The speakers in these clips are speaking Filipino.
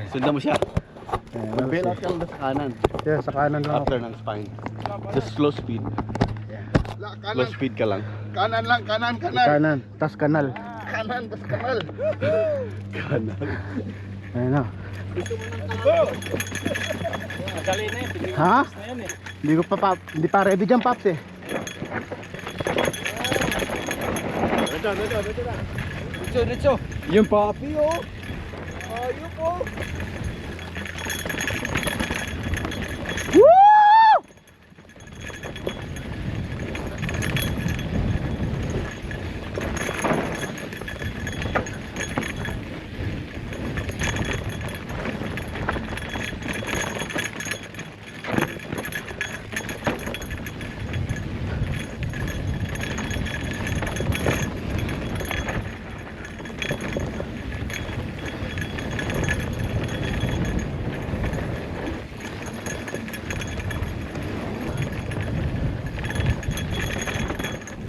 Sundan mo siya. Bail Yeah, out ka lang sa kanan. sa kanan lang ako. After ng spine. Just slow speed. Slow speed ka lang. Kanan lang, kanan. Kanan, tas kanal. Kanan, tas kanal. Kanan. Ayun na. Madali na yun. Ha? Na yun eh. Hindi pa ready dyan, Paps eh. Diretso. Yung papi oh. Ayun po. Woo!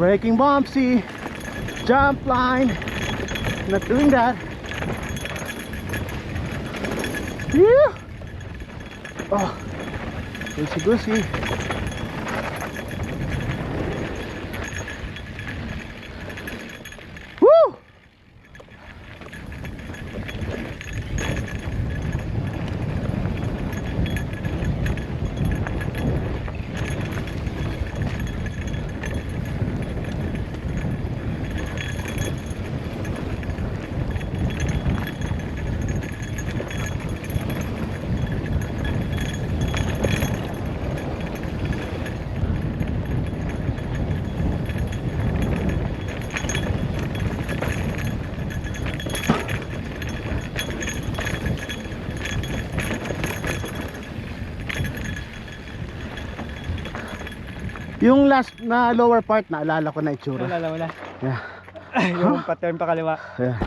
Breaking bumpsy, jump line, not doing that. Yeah. Oh, goosey. Woo! Yung last na lower part, naalala ko na itsura. Wala. Yeah. Yung pattern pa kaliwa. Yeah.